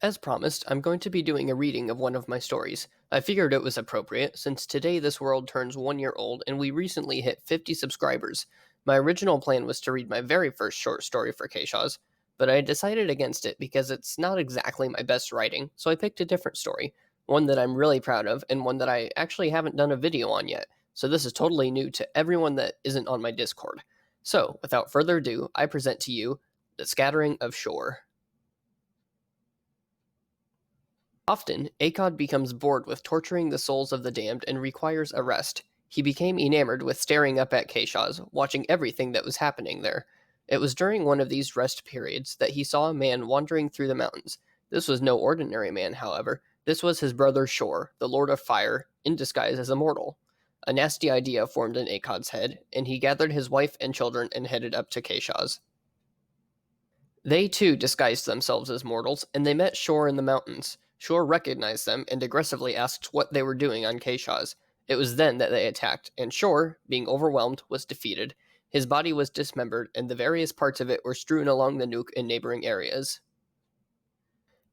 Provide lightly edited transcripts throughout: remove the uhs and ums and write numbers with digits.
As promised, I'm going to be doing a reading of one of my stories. I figured it was appropriate since today this world turns 1 year old and we recently hit 50 subscribers. My original plan was to read my very first short story for Keisha's, but I decided against it because it's not exactly my best writing, so I picked a different story, one that I'm really proud of and one that I actually haven't done a video on yet, so this is totally new to everyone that isn't on my Discord. So, without further ado, I present to you The Scattering of Shor. Often, Akkad becomes bored with torturing the souls of the damned and requires a rest. He became enamored with staring up at Keishaz, watching everything that was happening there. It was during one of these rest periods that he saw a man wandering through the mountains. This was no ordinary man, however. This was his brother Shor, the Lord of Fire, in disguise as a mortal. A nasty idea formed in Akkad's head, and he gathered his wife and children and headed up to Keishaz. They too disguised themselves as mortals, and they met Shor in the mountains. Shor recognized them and aggressively asked what they were doing on Keishaz. It was then that they attacked, and Shor, being overwhelmed, was defeated. His body was dismembered, and the various parts of it were strewn along the Nuke in neighboring areas.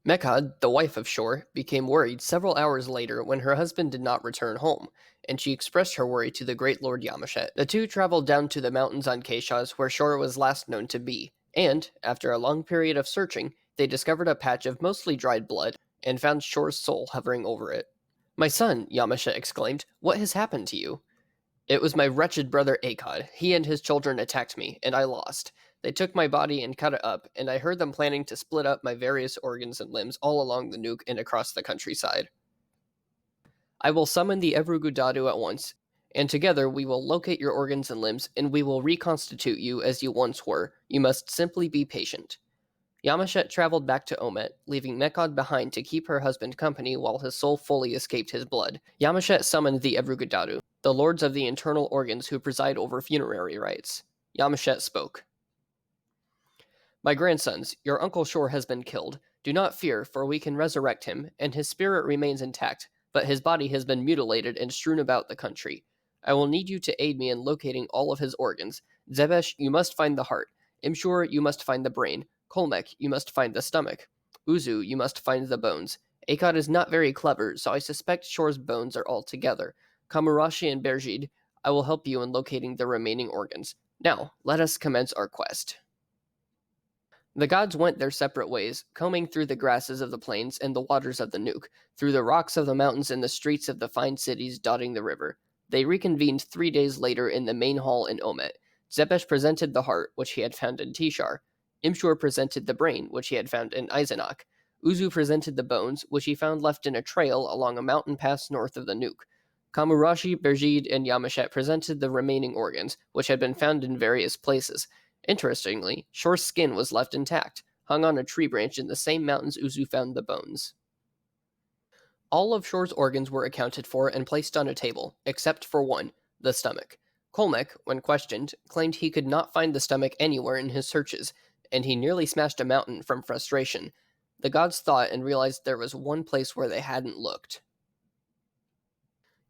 Mekhad, the wife of Shor, became worried several hours later when her husband did not return home, and she expressed her worry to the great Lord Yamashet. The two traveled down to the mountains on Keishaz where Shor was last known to be, and, after a long period of searching, they discovered a patch of mostly dried blood and found Shor's soul hovering over it. "My son," Yamashet exclaimed, "what has happened to you?" "It was my wretched brother Akkad. He and his children attacked me, and I lost. They took my body and cut it up, and I heard them planning to split up my various organs and limbs all along the Nuke and across the countryside. I will summon the Evrugudadu at once, and together we will locate your organs and limbs, and we will reconstitute you as you once were. You must simply be patient." Yamashet traveled back to Omet, leaving Mekod behind to keep her husband company while his soul fully escaped his blood. Yamashet summoned the Evrugudadu, the lords of the internal organs who preside over funerary rites. Yamashet spoke. "My grandsons, your uncle Shor has been killed. Do not fear, for we can resurrect him, and his spirit remains intact, but his body has been mutilated and strewn about the country. I will need you to aid me in locating all of his organs. Zebesh, you must find the heart. Imshur, you must find the brain. Kolmek, you must find the stomach. Uzu, you must find the bones. Akkad is not very clever, so I suspect Shor's bones are all together. Kamurashi and Berjid, I will help you in locating the remaining organs. Now, let us commence our quest." The gods went their separate ways, combing through the grasses of the plains and the waters of the Nuke, through the rocks of the mountains and the streets of the fine cities dotting the river. They reconvened 3 days later in the main hall in Omet. Zebesh presented the heart, which he had found in Tishar. Imshur presented the brain, which he had found in Eisenach. Uzu presented the bones, which he found left in a trail along a mountain pass north of the Nuke. Kamurashi, Berjid, and Yamashet presented the remaining organs, which had been found in various places. Interestingly, Shor's skin was left intact, hung on a tree branch in the same mountains Uzu found the bones. All of Shor's organs were accounted for and placed on a table, except for one, the stomach. Kolmek, when questioned, claimed he could not find the stomach anywhere in his searches, and he nearly smashed a mountain from frustration. The gods thought and realized there was one place where they hadn't looked.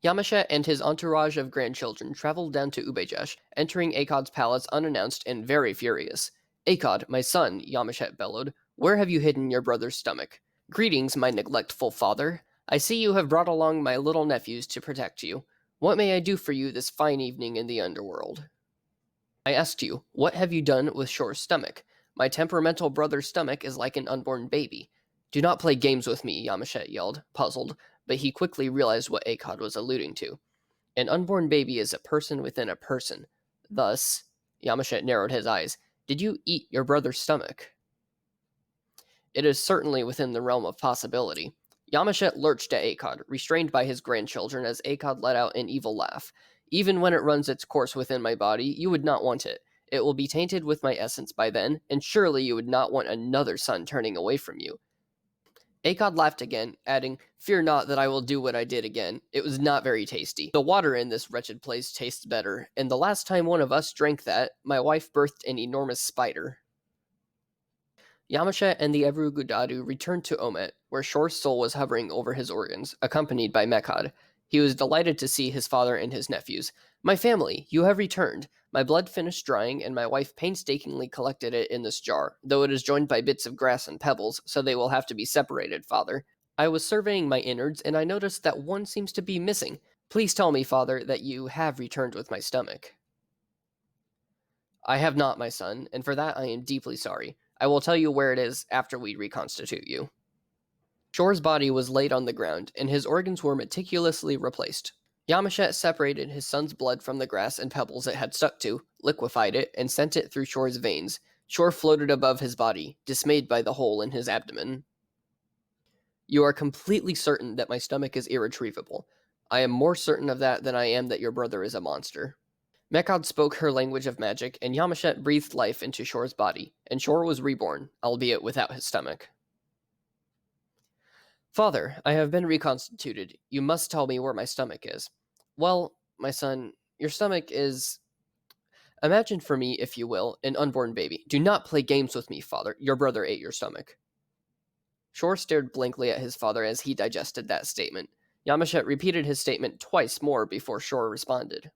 Yamashet and his entourage of grandchildren traveled down to Ubejesh, entering Akkad's palace unannounced and very furious. "Akkad, my son," Yamashet bellowed, "where have you hidden your brother's stomach?" "Greetings, my neglectful father. I see you have brought along my little nephews to protect you. What may I do for you this fine evening in the underworld?" "I asked you, what have you done with Shor's stomach? My temperamental brother's stomach is like an unborn baby." "Do not play games with me," Yamashet yelled, puzzled, but he quickly realized what Akkad was alluding to. An unborn baby is a person within a person. Thus, Yamashet narrowed his eyes. "Did you eat your brother's stomach?" "It is certainly within the realm of possibility." Yamashet lurched at Akkad, restrained by his grandchildren as Akkad let out an evil laugh. "Even when it runs its course within my body, you would not want it. It will be tainted with my essence by then, and surely you would not want another son turning away from you." Akkad laughed again, adding, "Fear not that I will do what I did again. It was not very tasty. The water in this wretched place tastes better, and the last time one of us drank that, my wife birthed an enormous spider." Yamashet and the Evrugudadu returned to Omet, where Shor's soul was hovering over his organs, accompanied by Mekhad. He was delighted to see his father and his nephews. My family, you have returned. My blood finished drying, and my wife painstakingly collected it in this jar, though it is joined by bits of grass and pebbles, so they will have to be separated, father. I was surveying my innards, and I noticed that one seems to be missing. Please tell me, father, that you have returned with my stomach. I have not, my son, and for that I am deeply sorry. I will tell you where it is after we reconstitute you. Shor's body was laid on the ground, and his organs were meticulously replaced. Yamashet separated his son's blood from the grass and pebbles it had stuck to, liquefied it, and sent it through Shor's veins. Shor floated above his body, dismayed by the hole in his abdomen. You are completely certain that my stomach is irretrievable. I am more certain of that than I am that your brother is a monster. Mekad spoke her language of magic, and Yamashet breathed life into Shor's body, and Shor was reborn, albeit without his stomach. Father, I have been reconstituted. You must tell me where my stomach is. Well, my son, your stomach is. Imagine for me, if you will, an unborn baby. Do not play games with me, father. Your brother ate your stomach. Shor stared blankly at his father as he digested that statement. Yamashet repeated his statement twice more before Shor responded.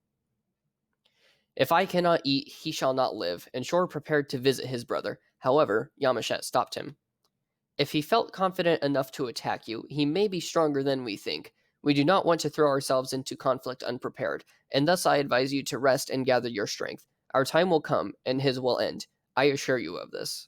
If I cannot eat, he shall not live, and Shor prepared to visit his brother. However, Yamashet stopped him. If he felt confident enough to attack you, he may be stronger than we think. We do not want to throw ourselves into conflict unprepared, and thus I advise you to rest and gather your strength. Our time will come, and his will end. I assure you of this.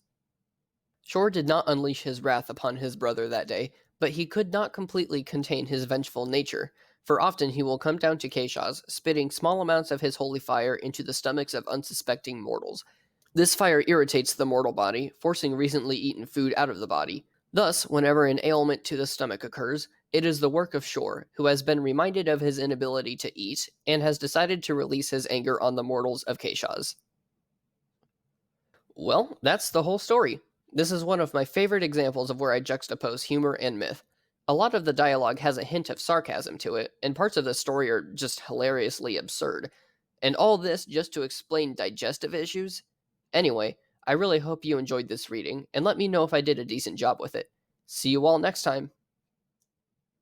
Shor did not unleash his wrath upon his brother that day, but he could not completely contain his vengeful nature, for often he will come down to Keshaz, spitting small amounts of his holy fire into the stomachs of unsuspecting mortals. This fire irritates the mortal body, forcing recently eaten food out of the body. Thus, whenever an ailment to the stomach occurs, it is the work of Shor, who has been reminded of his inability to eat, and has decided to release his anger on the mortals of Keshaz. Well, that's the whole story. This is one of my favorite examples of where I juxtapose humor and myth. A lot of the dialogue has a hint of sarcasm to it, and parts of the story are just hilariously absurd. And all this just to explain digestive issues? Anyway, I really hope you enjoyed this reading, and let me know if I did a decent job with it. See you all next time.